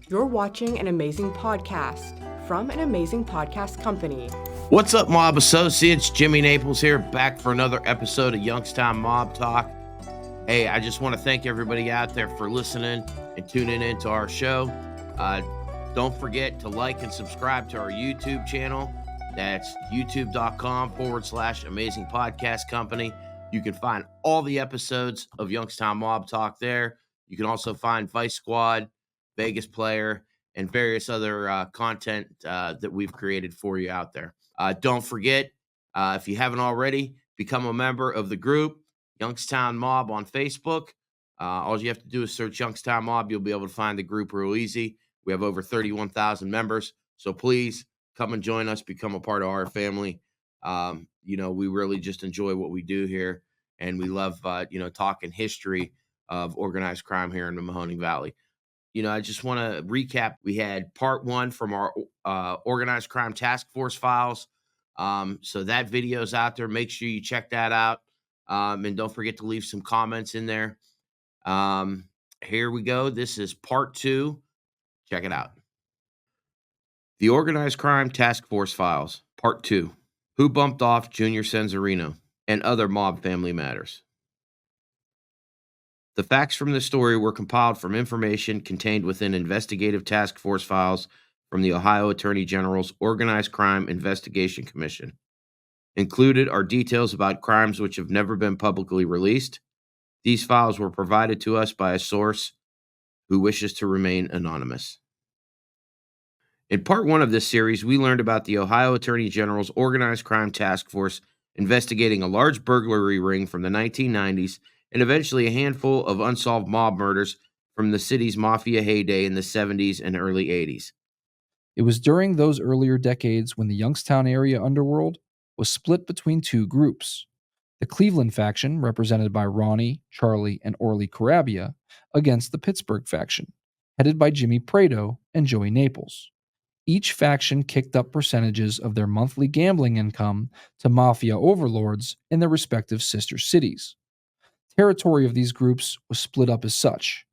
You're watching an amazing podcast from an amazing podcast company. What's up, Mob Associates? Jimmy Naples here, back for another episode of Youngstown Mob Talk. Hey, I just want to thank everybody out there for listening and tuning into our show. Don't forget to like and subscribe to our YouTube channel. That's youtube.com/amazing podcast company. You can find all the episodes of Youngstown Mob Talk there. You can also find Vice Squad, Vegas Player, and various other content that we've created for you out there. Don't forget, if you haven't already, become a member of the group, Youngstown Mob on Facebook. All you have to do is search Youngstown Mob. You'll be able to find the group real easy. We have over 31,000 members. So please come and join us, become a part of our family. We really just enjoy what we do here. And we love, talking history of organized crime here in the Mahoning Valley. I just want to recap. We had part 1 from our organized crime task force files. So that video's out there. Make sure you check that out. And don't forget to leave some comments in there. Here we go. This is part 2. Check it out. The Organized Crime Task Force Files, Part 2. Who Bumped Off Junior Senzarino and Other Mob Family Matters. The facts from this story were compiled from information contained within investigative task force files from the Ohio Attorney General's Organized Crime Investigation Commission. Included are details about crimes which have never been publicly released. These files were provided to us by a source who wishes to remain anonymous. In part 1 of this series, we learned about the Ohio Attorney General's Organized Crime Task Force investigating a large burglary ring from the 1990s and eventually a handful of unsolved mob murders from the city's mafia heyday in the 70s and early 80s. It was during those earlier decades when the Youngstown area underworld was split between 2 groups. The Cleveland faction, represented by Ronnie, Charlie, and Orly Carabbia, against the Pittsburgh faction, headed by Jimmy Prado and Joey Naples. Each faction kicked up percentages of their monthly gambling income to mafia overlords in their respective sister cities. Territory of these groups was split up as such.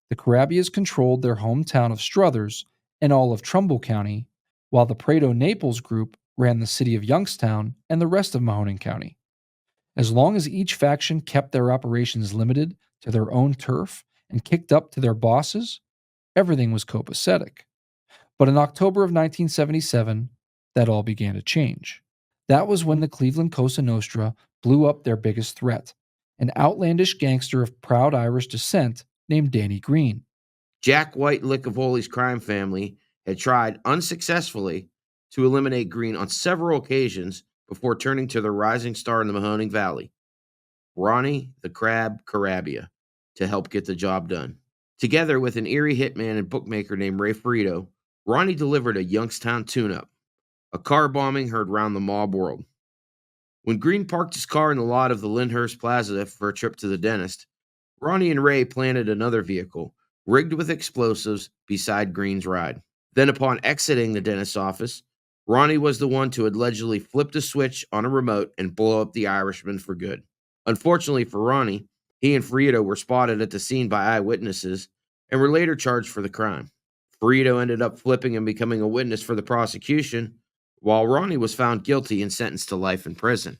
The Carabbias controlled their hometown of Struthers and all of Trumbull County, while the Prado-Naples group ran the city of Youngstown and the rest of Mahoning County. As long as each faction kept their operations limited to their own turf and kicked up to their bosses, everything was copacetic. But in October of 1977, that all began to change. That was when the Cleveland Cosa Nostra blew up their biggest threat, an outlandish gangster of proud Irish descent named Danny Green. Jack White Licavoli's crime family had tried unsuccessfully to eliminate Green on several occasions before turning to the rising star in the Mahoning Valley, Ronnie the Crab Carabbia, to help get the job done. Together with an Erie hitman and bookmaker named Ray Frito, Ronnie delivered a Youngstown tune-up, a car bombing heard round the mob world. When Green parked his car in the lot of the Lyndhurst Plaza for a trip to the dentist, Ronnie and Ray planted another vehicle, rigged with explosives, beside Green's ride. Then upon exiting the dentist's office, Ronnie was the one to allegedly flip a switch on a remote and blow up the Irishman for good. Unfortunately for Ronnie, he and Frito were spotted at the scene by eyewitnesses and were later charged for the crime. Frito ended up flipping and becoming a witness for the prosecution, while Ronnie was found guilty and sentenced to life in prison.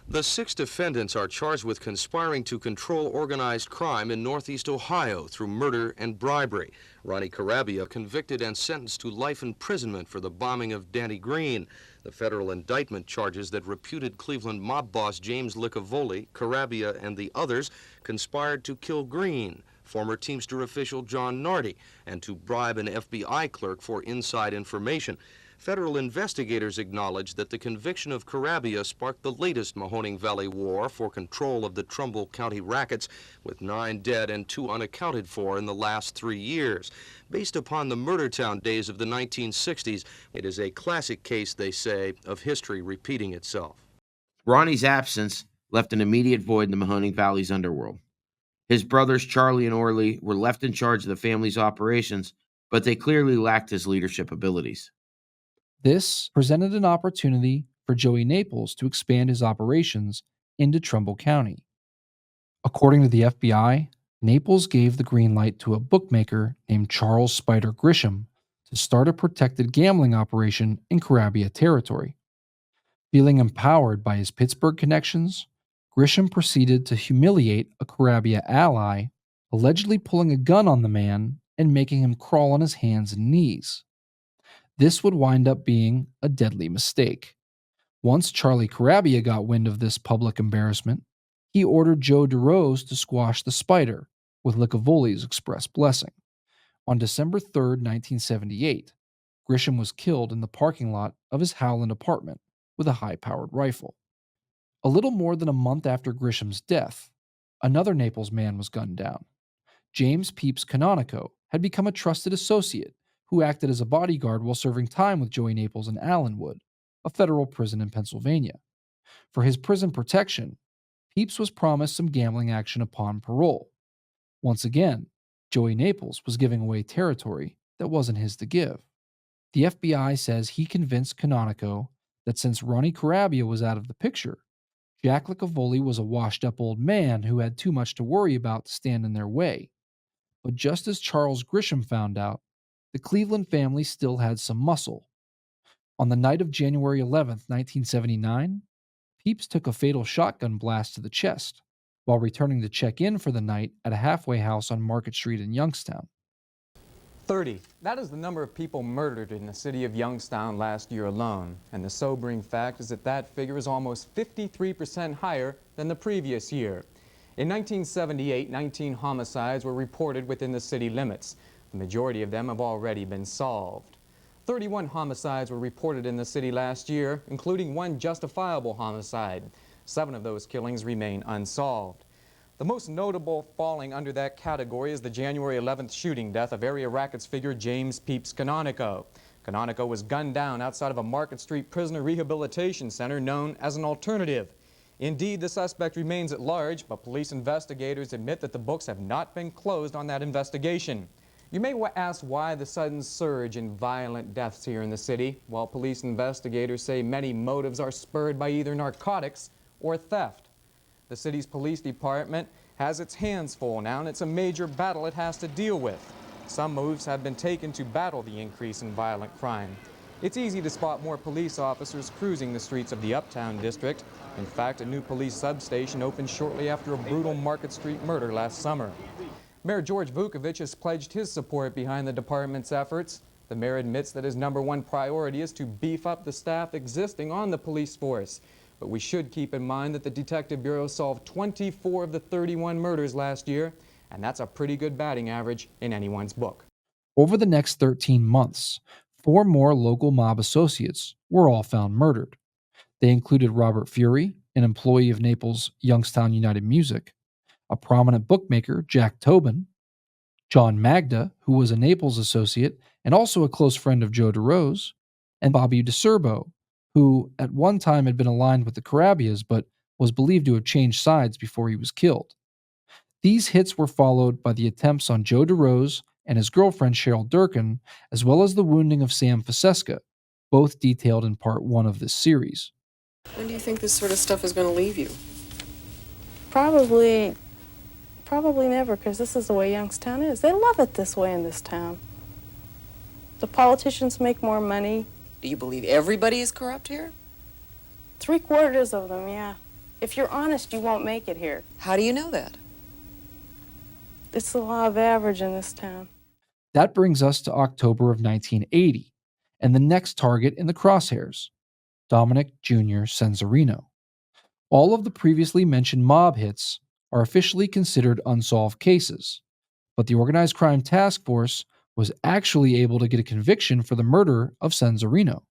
The 6 defendants are charged with conspiring to control organized crime in Northeast Ohio through murder and bribery. Ronnie Carabbia convicted and sentenced to life imprisonment for the bombing of Danny Green. The federal indictment charges that reputed Cleveland mob boss James Licavoli, Carabbia, and the others conspired to kill Green, former Teamster official John Nardi, and to bribe an FBI clerk for inside information. Federal investigators acknowledged that the conviction of Carabbia sparked the latest Mahoning Valley war for control of the Trumbull County rackets, with 9 dead and 2 unaccounted for in the last 3 years. Based upon the murder town days of the 1960s, it is a classic case, they say, of history repeating itself. Ronnie's absence left an immediate void in the Mahoning Valley's underworld. His brothers Charlie and Orly were left in charge of the family's operations, but they clearly lacked his leadership abilities. This presented an opportunity for Joey Naples to expand his operations into Trumbull County. According to the FBI, Naples gave the green light to a bookmaker named Charles Spider Grisham to start a protected gambling operation in Carabbia territory. Feeling empowered by his Pittsburgh connections, Grisham proceeded to humiliate a Carabbia ally, allegedly pulling a gun on the man and making him crawl on his hands and knees. This would wind up being a deadly mistake. Once Charlie Carabbia got wind of this public embarrassment, he ordered Joe DeRose to squash the spider, with Licavoli's express blessing. On December 3, 1978, Grisham was killed in the parking lot of his Howland apartment with a high-powered rifle. A little more than a month after Grisham's death, another Naples man was gunned down. James Pepys Canonico had become a trusted associate who acted as a bodyguard while serving time with Joey Naples in Allenwood, a federal prison in Pennsylvania. For his prison protection, Pepys was promised some gambling action upon parole. Once again, Joey Naples was giving away territory that wasn't his to give. The FBI says he convinced Canonico that since Ronnie Carabbia was out of the picture, Jack Licavoli was a washed-up old man who had too much to worry about to stand in their way. But just as Charles Grisham found out, the Cleveland family still had some muscle. On the night of January 11, 1979, Pepys took a fatal shotgun blast to the chest while returning to check in for the night at a halfway house on Market Street in Youngstown. 30. That is the number of people murdered in the city of Youngstown last year alone. And the sobering fact is that that figure is almost 53% higher than the previous year. In 1978, 19 homicides were reported within the city limits. The majority of them have already been solved. 31 homicides were reported in the city last year, including one justifiable homicide. 7 of those killings remain unsolved. The most notable falling under that category is the January 11th shooting death of area rackets figure James Pepys Canonico. Canonico was gunned down outside of a Market Street prisoner rehabilitation center known as an alternative. Indeed, the suspect remains at large, but police investigators admit that the books have not been closed on that investigation. You may ask why the sudden surge in violent deaths here in the city. Well, police investigators say many motives are spurred by either narcotics or theft. The city's police department has its hands full now, and it's a major battle it has to deal with. Some moves have been taken to battle the increase in violent crime. It's easy to spot more police officers cruising the streets of the Uptown District. In fact, a new police substation opened shortly after a brutal Market Street murder last summer. Mayor George Vukovich has pledged his support behind the department's efforts. The mayor admits that his #1 priority is to beef up the staff existing on the police force. But we should keep in mind that the Detective Bureau solved 24 of the 31 murders last year, and that's a pretty good batting average in anyone's book. Over the next 13 months, 4 more local mob associates were all found murdered. They included Robert Fury, an employee of Naples' Youngstown United Music, a prominent bookmaker, Jack Tobin, John Magda, who was a Naples associate and also a close friend of Joe DeRose, and Bobby DeCerbo, who at one time had been aligned with the Carabbias but was believed to have changed sides before he was killed. These hits were followed by the attempts on Joe DeRose and his girlfriend Cheryl Durkin, as well as the wounding of Sam Fossesca, both detailed in part 1 of this series. When do you think this sort of stuff is going to leave you? Probably never, because this is the way Youngstown is. They love it this way in this town. The politicians make more money. Do you believe everybody is corrupt here? 3/4 of them, yeah. If you're honest, you won't make it here. How do you know that? It's the law of average in this town. That brings us to October of 1980, and the next target in the crosshairs, Dominic Jr. Senzarino. All of the previously mentioned mob hits are officially considered unsolved cases, but the Organized Crime Task Force was actually able to get a conviction for the murder of Senzarino.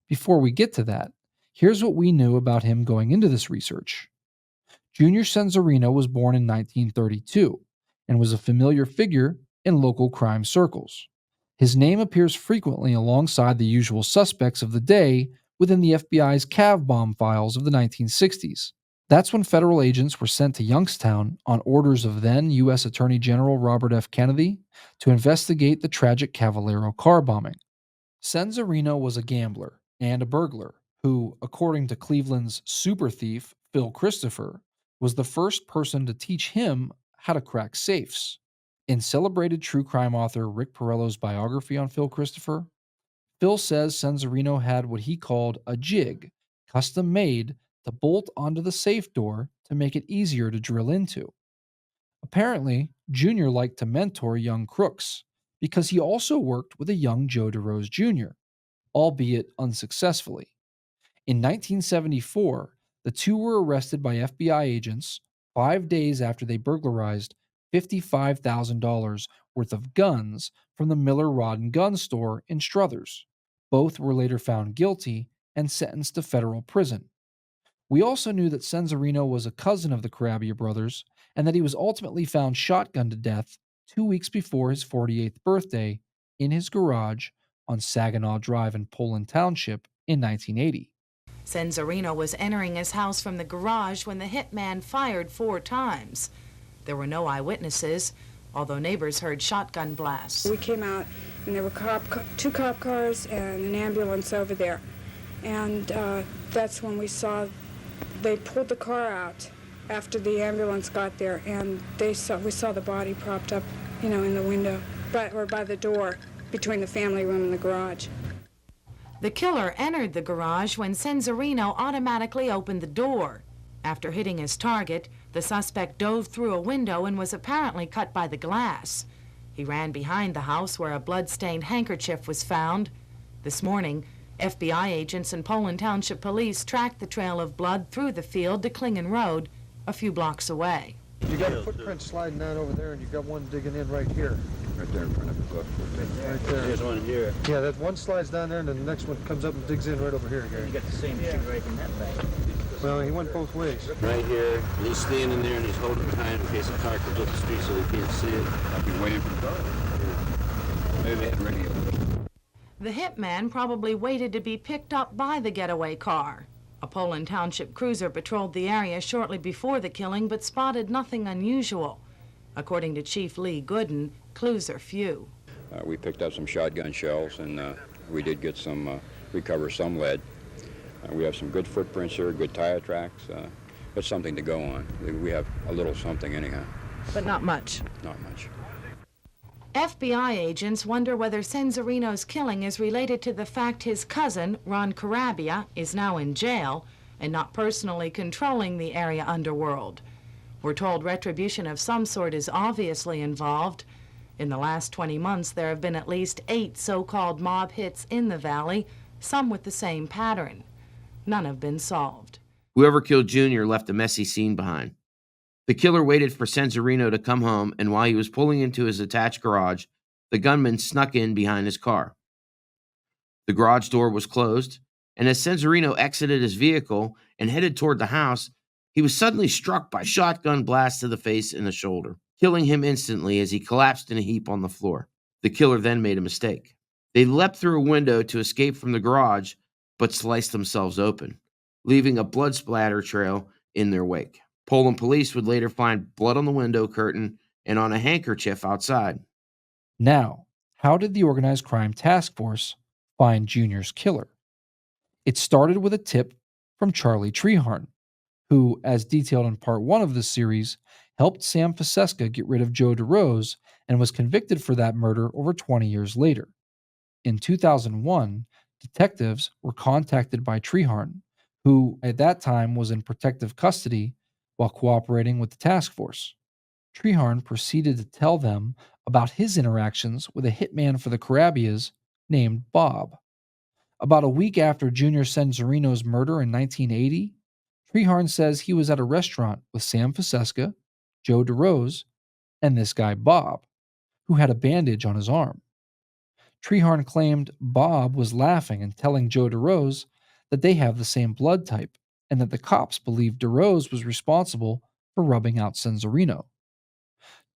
Before we get to that, here's what we knew about him going into this research. Junior Senzarino was born in 1932 and was a familiar figure in local crime circles. His name appears frequently alongside the usual suspects of the day within the FBI's Cav bomb files of the 1960s. That's when federal agents were sent to Youngstown on orders of then U.S. Attorney General Robert F. Kennedy to investigate the tragic Cavallero car bombing. Senzarino was a gambler and a burglar who, according to Cleveland's super thief, Phil Christopher, was the first person to teach him how to crack safes. In celebrated true crime author Rick Perello's biography on Phil Christopher, Phil says Senzarino had what he called a jig, custom made to bolt onto the safe door to make it easier to drill into. Apparently, Jr. liked to mentor young crooks because he also worked with a young Joe DeRose Jr., albeit unsuccessfully. In 1974, the two were arrested by FBI agents 5 days after they burglarized $55,000 worth of guns from the Miller Rod and Gun store in Struthers. Both were later found guilty and sentenced to federal prison. We also knew that Senzarino was a cousin of the Carabbia brothers and that he was ultimately found shotgunned to death 2 weeks before his 48th birthday in his garage on Saginaw Drive in Poland Township in 1980. Senzarino was entering his house from the garage when the hitman fired 4 times. There were no eyewitnesses, although neighbors heard shotgun blasts. We came out and there were 2 cop cars and an ambulance over there. And that's when we saw they pulled the car out after the ambulance got there, and we saw the body propped up, in the window, or by the door between the family room and the garage. The killer entered the garage when Senzarino automatically opened the door. After hitting his target, the suspect dove through a window and was apparently cut by the glass. He ran behind the house where a blood-stained handkerchief was found. This morning, FBI agents and Poland Township police tracked the trail of blood through the field to Klingen Road, a few blocks away. You got a footprint sliding down over there, and you got one digging in right here. Right there in front of the book. Right there. There's one here. Yeah, that one slides down there, and then the next one comes up and digs in right over here, Gary. You got the same thing right in that back. Well, he went both ways. Right here, and he's standing there, and he's holding behind in case a car comes up the street so he can't see it. I've been waiting for the car. Maybe they had radio. The hitman probably waited to be picked up by the getaway car. A Poland Township cruiser patrolled the area shortly before the killing but spotted nothing unusual. According to Chief Lee Gooden, clues are few. We picked up some shotgun shells, and we did get recover some lead. We have some good footprints here, good tire tracks. It's something to go on. We have a little something anyhow. But not much. Not much. FBI agents wonder whether Senzarino's killing is related to the fact his cousin, Ron Carabbia, is now in jail and not personally controlling the area underworld. We're told retribution of some sort is obviously involved. In the last 20 months, there have been at least 8 so-called mob hits in the valley, some with the same pattern. None have been solved. Whoever killed Jr. left a messy scene behind. The killer waited for Senzarino to come home, and while he was pulling into his attached garage, the gunman snuck in behind his car. The garage door was closed, and as Senzarino exited his vehicle and headed toward the house, he was suddenly struck by a shotgun blast to the face and the shoulder, killing him instantly as he collapsed in a heap on the floor. The killer then made a mistake. They leapt through a window to escape from the garage, but sliced themselves open, leaving a blood splatter trail in their wake. Poland police would later find blood on the window curtain and on a handkerchief outside. Now, how did the Organized Crime Task Force find Junior's killer? It started with a tip from Charlie Treharn, who, as detailed in part 1 of this series, helped Sam Fossesca get rid of Joe DeRose and was convicted for that murder over 20 years later. In 2001, detectives were contacted by Treharn, who at that time was in protective custody while cooperating with the task force. Treharn proceeded to tell them about his interactions with a hitman for the Carabbias named Bob. About a week after Junior Senzarino's murder in 1980, Treharn says he was at a restaurant with Sam Fossesca, Joe DeRose, and this guy Bob, who had a bandage on his arm. Treharn claimed Bob was laughing and telling Joe DeRose that they have the same blood type and that the cops believed DeRose was responsible for rubbing out Senzarino.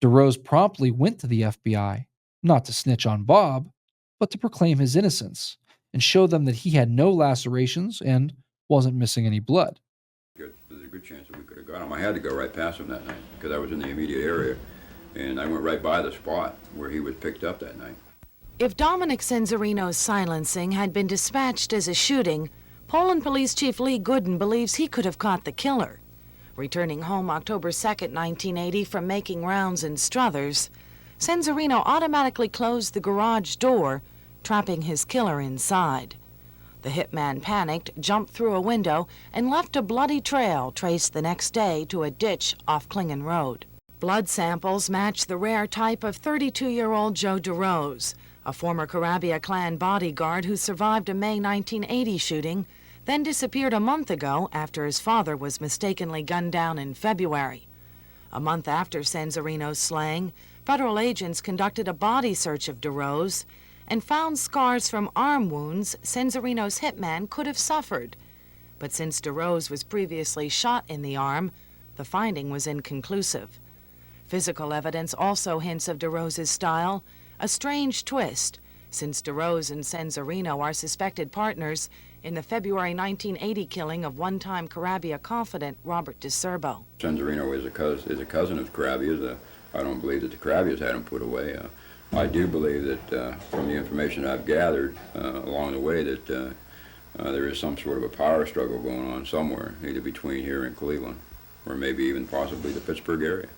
DeRose promptly went to the FBI, not to snitch on Bob, but to proclaim his innocence and show them that he had no lacerations and wasn't missing any blood. There's a good chance that we could have got him. I had to go right past him that night because I was in the immediate area, and I went right by the spot where he was picked up that night. If Dominic Senzarino's silencing had been dispatched as a shooting, Poland Police Chief Lee Gooden believes he could have caught the killer. Returning home October 2, 1980 from making rounds in Struthers, Senzarino automatically closed the garage door, trapping his killer inside. The hitman panicked, jumped through a window, and left a bloody trail traced the next day to a ditch off Klingon Road. Blood samples matched the rare type of 32-year-old Joe DeRose, a former Carabbia clan bodyguard who survived a May 1980 shooting, then disappeared a month ago after his father was mistakenly gunned down in February. A month after Senzarino's slaying, federal agents conducted a body search of DeRose and found scars from arm wounds Senzarino's hitman could have suffered. But since DeRose was previously shot in the arm, the finding was inconclusive. Physical evidence also hints of DeRose's style, a strange twist, since DeRose and Senzarino are suspected partners in the February 1980 killing of one-time Carabbia confidant Robert DeSerbo. Senzarino is a cousin of Carabbia's. I don't believe that the Carabbias had him put away. I do believe that from the information I've gathered along the way that there is some sort of a power struggle going on somewhere, either between here and Cleveland, or maybe even possibly the Pittsburgh area.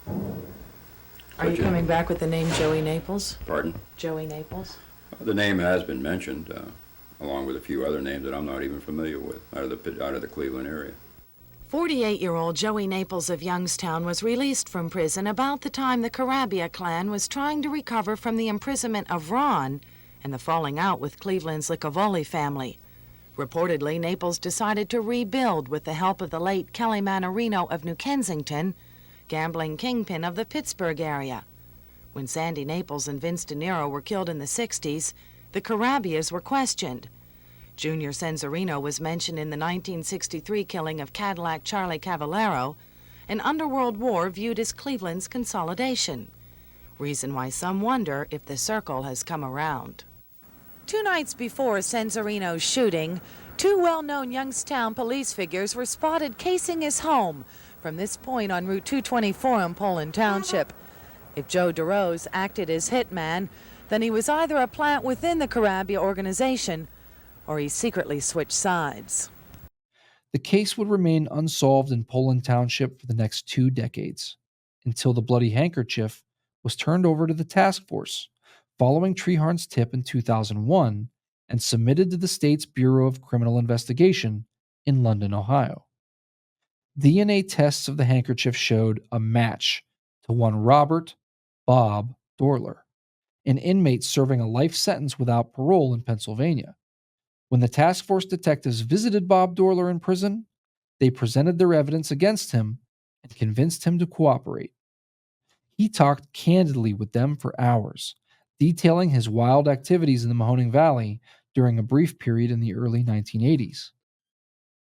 Are you coming back with the name Joey Naples? Pardon? Joey Naples? The name has been mentioned, along with a few other names that I'm not even familiar with, out of the Cleveland area. 48-year-old Joey Naples of Youngstown was released from prison about the time the Carabbia clan was trying to recover from the imprisonment of Ron and the falling out with Cleveland's Licavoli family. Reportedly, Naples decided to rebuild with the help of the late Kelly Manarino of New Kensington, gambling kingpin of the Pittsburgh area. When Sandy Naples and Vince De Niro were killed in the 60s, the Carabbias were questioned. Junior Senzarino was mentioned in the 1963 killing of Cadillac Charlie Cavallero, an underworld war viewed as Cleveland's consolidation. Reason why some wonder if the circle has come around. 2 nights before Senzarino's shooting, 2 well-known Youngstown police figures were spotted casing his home from this point on Route 224 in Poland Township. If Joe DeRose acted as hitman, then he was either a plant within the Carabbia organization or he secretly switched sides. The case would remain unsolved in Poland Township for the next 2 decades, until the bloody handkerchief was turned over to the task force following Treharn's tip in 2001 and submitted to the state's Bureau of Criminal Investigation in London, Ohio. DNA tests of the handkerchief showed a match to one Robert Bob Dorler, an inmate serving a life sentence without parole in Pennsylvania. When the task force detectives visited Bob Dorler in prison, they presented their evidence against him and convinced him to cooperate. He talked candidly with them for hours, detailing his wild activities in the Mahoning Valley during a brief period in the early 1980s.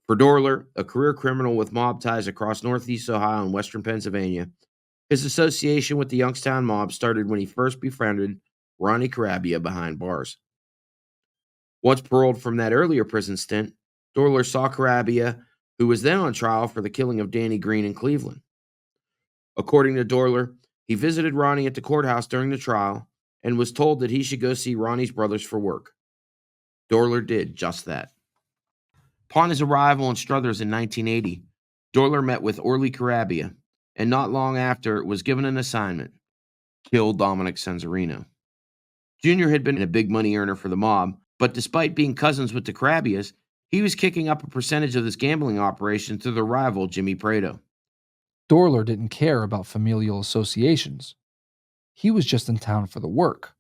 For Dorler, a career criminal with mob ties across northeast Ohio and western Pennsylvania, his association with the Youngstown mob started when he first befriended Ronnie Carabbia behind bars. Once paroled from that earlier prison stint, Dorler saw Carabbia, who was then on trial for the killing of Danny Green in Cleveland. According to Dorler, he visited Ronnie at the courthouse during the trial and was told that he should go see Ronnie's brothers for work. Dorler did just that. Upon his arrival in Struthers in 1980, Dorler met with Orly Carabbia, and not long after was given an assignment: kill Dominic Senzarino. Junior had been a big money earner for the mob, but despite being cousins with the Carabbias, he was kicking up a percentage of this gambling operation to their rival, Jimmy Prado. Dorler didn't care about familial associations. He was just in town for the work.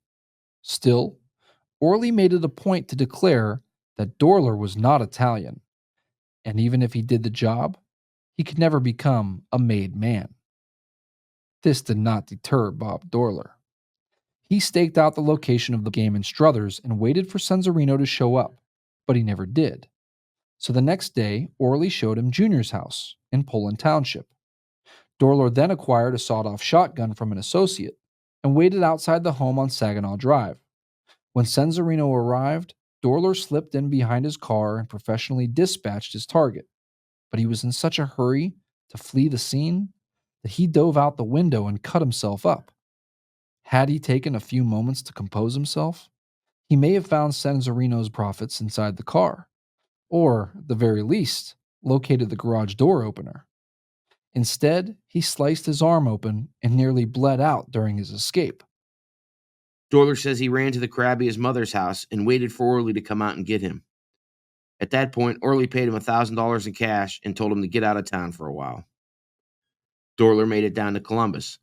Still, Orly made it a point to declare that Dorler was not Italian, and even if he did the job, he could never become a made man. This did not deter Bob Dorler. He staked out the location of the game in Struthers and waited for Senzarino to show up, but he never did. So the next day, Orly showed him Junior's house in Poland Township. Dorler then acquired a sawed-off shotgun from an associate and waited outside the home on Saginaw Drive. When Senzarino arrived, Dorler slipped in behind his car and professionally dispatched his target, but he was in such a hurry to flee the scene that he dove out the window and cut himself up. Had he taken a few moments to compose himself, he may have found Senzarino's profits inside the car, or, at the very least, located the garage door opener. Instead, he sliced his arm open and nearly bled out during his escape. Dorler says he ran to the Carabbia's mother's house and waited for Orley to come out and get him. At that point, Orley paid him $1,000 in cash and told him to get out of town for a while. Dorler made it down to Columbus,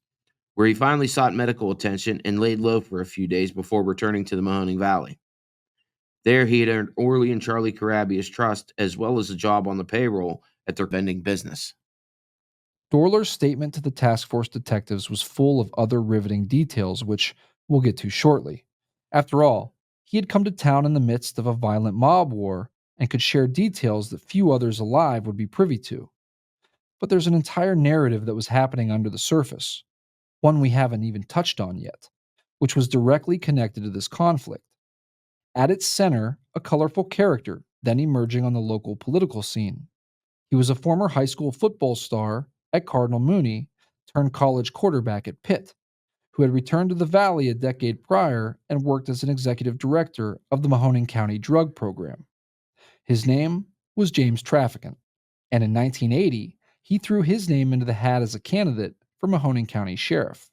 where he finally sought medical attention and laid low for a few days before returning to the Mahoning Valley. There, he had earned Orley and Charlie Carabbia's trust, as well as a job on the payroll at their vending business. Dorler's statement to the task force detectives was full of other riveting details, which we'll get to shortly. After all, he had come to town in the midst of a violent mob war and could share details that few others alive would be privy to. But there's an entire narrative that was happening under the surface, one we haven't even touched on yet, which was directly connected to this conflict. At its center, a colorful character, then emerging on the local political scene. He was a former high school football star at Cardinal Mooney, turned college quarterback at Pitt, who had returned to the Valley a decade prior and worked as an executive director of the Mahoning County Drug Program. His name was James Traficant, and in 1980, he threw his name into the hat as a candidate for Mahoning County Sheriff.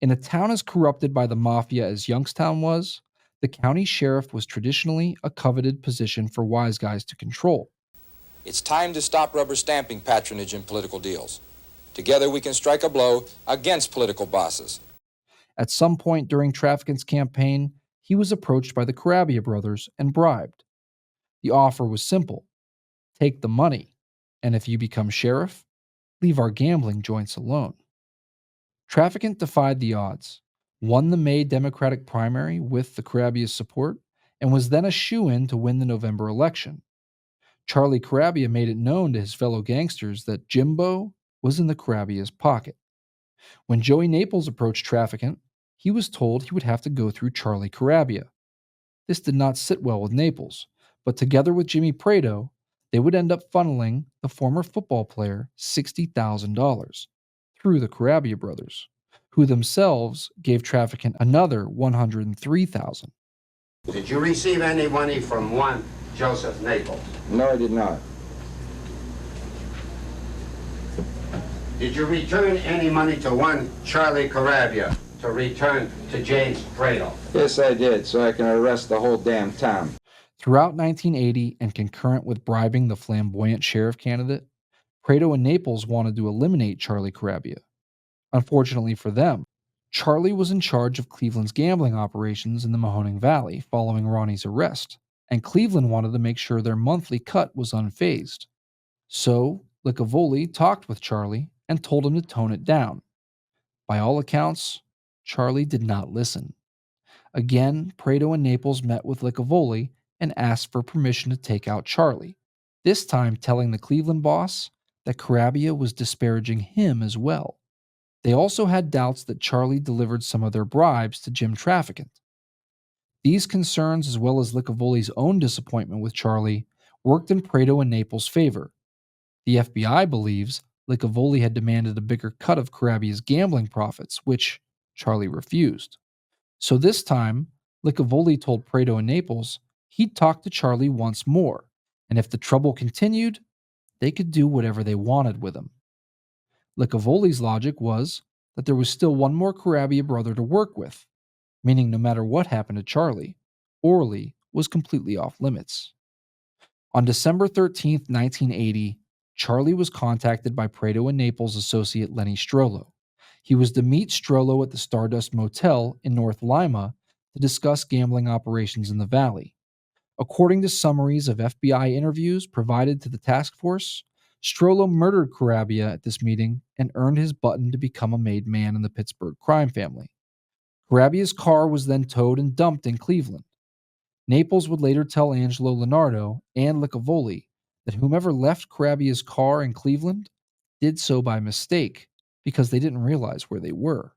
In a town as corrupted by the mafia as Youngstown was, the county sheriff was traditionally a coveted position for wise guys to control. It's time to stop rubber stamping patronage in political deals. Together we can strike a blow against political bosses. At some point during Traficant's campaign, he was approached by the Carabbia brothers and bribed. The offer was simple: take the money, and if you become sheriff, leave our gambling joints alone. Traficant defied the odds, won the May Democratic primary with the Carabbia's support, and was then a shoo-in to win the November election. Charlie Carabbia made it known to his fellow gangsters that Jimbo was in the Carabbia's pocket. When Joey Naples approached Traficant, he was told he would have to go through Charlie Carabbia. This did not sit well with Naples, but together with Jimmy Prado, they would end up funneling the former football player $60,000 through the Carabbia brothers, who themselves gave Traficant another $103,000. Did you receive any money from one Joseph Naples? No, I did not. Did you return any money to one Charlie Carabbia to return to James Prado? Yes, I did, so I can arrest the whole damn town. Throughout 1980, and concurrent with bribing the flamboyant sheriff candidate, Prado and Naples wanted to eliminate Charlie Carabbia. Unfortunately for them, Charlie was in charge of Cleveland's gambling operations in the Mahoning Valley following Ronnie's arrest, and Cleveland wanted to make sure their monthly cut was unfazed. So, Licavoli talked with Charlie and told him to tone it down. By all accounts, Charlie did not listen. Again, Prado and Naples met with Licavoli and asked for permission to take out Charlie, this time telling the Cleveland boss that Carabbia was disparaging him as well. They also had doubts that Charlie delivered some of their bribes to Jim Traficant. These concerns, as well as Licavoli's own disappointment with Charlie, worked in Prado and Naples' favor. The FBI believes Licavoli had demanded a bigger cut of Carabbia's gambling profits, which Charlie refused. So this time, Licavoli told Prado and Naples he'd talk to Charlie once more, and if the trouble continued, they could do whatever they wanted with him. Licavoli's logic was that there was still one more Carabbia brother to work with, meaning no matter what happened to Charlie, Orley was completely off limits. On December 13, 1980, Charlie was contacted by Prado and Naples associate Lenny Strollo. He was to meet Strollo at the Stardust Motel in North Lima to discuss gambling operations in the Valley. According to summaries of FBI interviews provided to the task force, Strollo murdered Carabbia at this meeting and earned his button to become a made man in the Pittsburgh crime family. Carabbia's car was then towed and dumped in Cleveland. Naples would later tell Angelo Leonardo and Licavoli that whomever left Carabbia's car in Cleveland did so by mistake because they didn't realize where they were.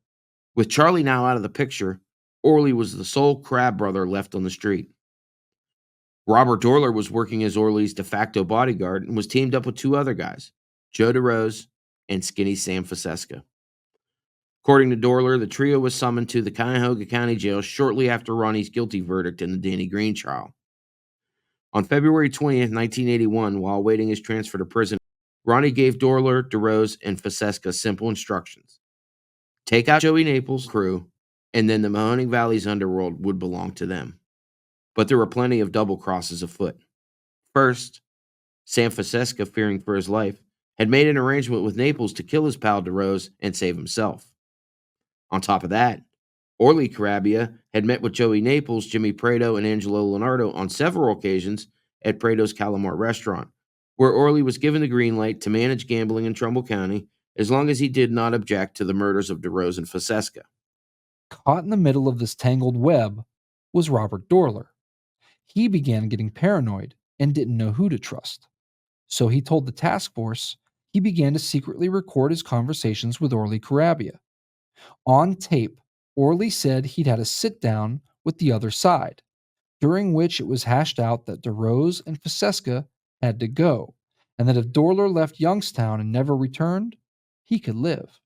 With Charlie now out of the picture, Orley was the sole Crabb brother left on the street. Robert Dorler was working as Orley's de facto bodyguard and was teamed up with two other guys, Joe DeRose and Skinny Sam Fossesca. According to Dorler, the trio was summoned to the Cuyahoga County Jail shortly after Ronnie's guilty verdict in the Danny Green trial. On February 20th, 1981, while awaiting his transfer to prison, Ronnie gave Dorler, DeRose, and Fossesca simple instructions. Take out Joey Naples' crew, and then the Mahoning Valley's underworld would belong to them. But there were plenty of double crosses afoot. First, Sam Fossesca, fearing for his life, had made an arrangement with Naples to kill his pal DeRose and save himself. On top of that, Orly Carabbia had met with Joey Naples, Jimmy Prado, and Angelo Leonardo on several occasions at Prado's Calamar restaurant, where Orly was given the green light to manage gambling in Trumbull County as long as he did not object to the murders of DeRose and Fossesca. Caught in the middle of this tangled web was Robert Dorler. He began getting paranoid and didn't know who to trust. So he told the task force he began to secretly record his conversations with Orly Carabbia. On tape, Orly said he'd had a sit-down with the other side, during which it was hashed out that DeRose and Fossesca had to go, and that if Dorler left Youngstown and never returned, he could live.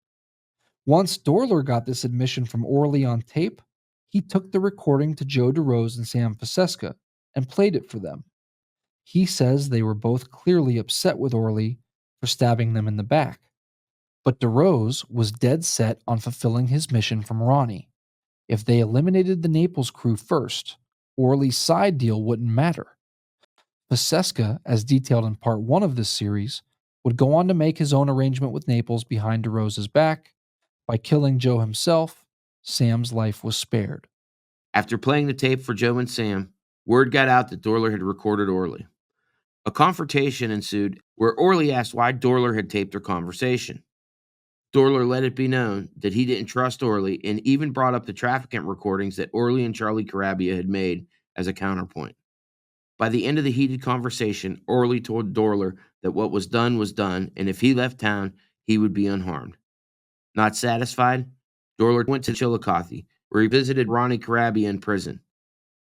Once Dorler got this admission from Orly on tape, he took the recording to Joe DeRose and Sam Fossesca and played it for them. He says they were both clearly upset with Orly for stabbing them in the back. But DeRose was dead set on fulfilling his mission from Ronnie. If they eliminated the Naples crew first, Orly's side deal wouldn't matter. Fossesca, as detailed in part 1 of this series, would go on to make his own arrangement with Naples behind DeRose's back. By killing Joe himself, Sam's life was spared. After playing the tape for Joe and Sam, word got out that Dorler had recorded Orly. A confrontation ensued where Orly asked why Dorler had taped their conversation. Dorler let it be known that he didn't trust Orly and even brought up the trafficking recordings that Orly and Charlie Carabbia had made as a counterpoint. By the end of the heated conversation, Orly told Dorler that what was done, and if he left town, he would be unharmed. Not satisfied, Dorler went to Chillicothe, where he visited Ronnie Carabbia in prison.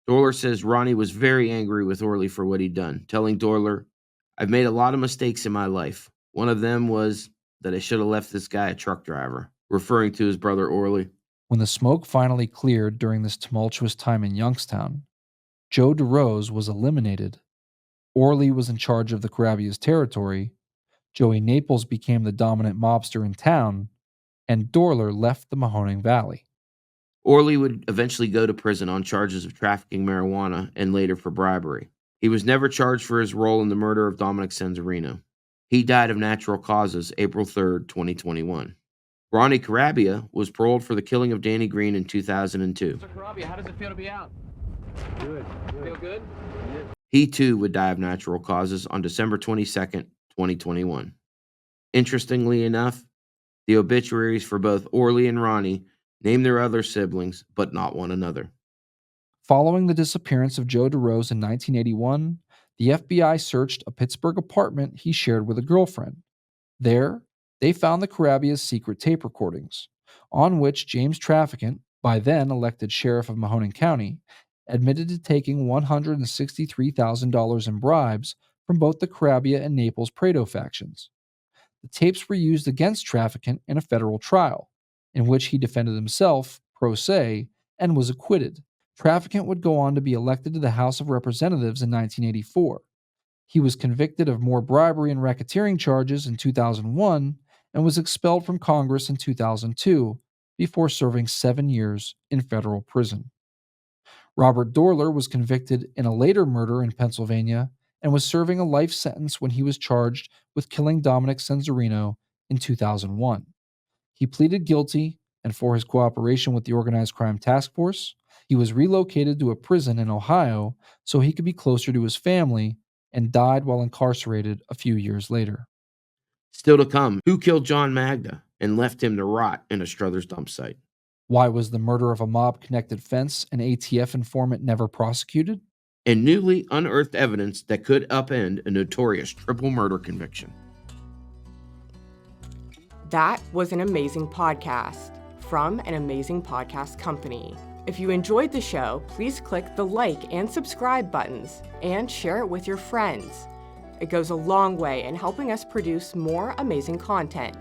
Dorler says Ronnie was very angry with Orly for what he'd done, telling Dorler, "I've made a lot of mistakes in my life. One of them was that I should have left this guy a truck driver," referring to his brother Orly. When the smoke finally cleared during this tumultuous time in Youngstown, Joe DeRose was eliminated. Orly was in charge of the Carabbia's territory. Joey Naples became the dominant mobster in town, and Dorler left the Mahoning Valley. Orly would eventually go to prison on charges of trafficking marijuana and later for bribery. He was never charged for his role in the murder of Dominic Senzarino. He died of natural causes April 3rd, 2021. Ronnie Carabbia was paroled for the killing of Danny Green in 2002. Mr. Carabbia, how does it feel to be out? Good. Feel good? He too would die of natural causes on December 22nd, 2021. Interestingly enough, the obituaries for both Orly and Ronnie name their other siblings, but not one another. Following the disappearance of Joe DeRose in 1981, the FBI searched a Pittsburgh apartment he shared with a girlfriend. There, they found the Carabbia's secret tape recordings, on which James Trafficant, by then elected sheriff of Mahoning County, admitted to taking $163,000 in bribes from both the Carabbia and Naples Prado factions. The tapes were used against Trafficant in a federal trial, in which he defended himself, pro se, and was acquitted. Trafficant would go on to be elected to the House of Representatives in 1984. He was convicted of more bribery and racketeering charges in 2001 and was expelled from Congress in 2002 before serving 7 years in federal prison. Robert Dorler was convicted in a later murder in Pennsylvania and was serving a life sentence when he was charged with killing Dominic Senzarino in 2001. He pleaded guilty, and for his cooperation with the Organized Crime Task Force, he was relocated to a prison in Ohio so he could be closer to his family, and died while incarcerated a few years later. Still to come, who killed John Magda and left him to rot in a Struthers dump site? Why was the murder of a mob-connected fence and ATF informant never prosecuted? And newly unearthed evidence that could upend a notorious triple murder conviction. That was an amazing podcast from an amazing podcast company. If you enjoyed the show, please click the like and subscribe buttons and share it with your friends. It goes a long way in helping us produce more amazing content.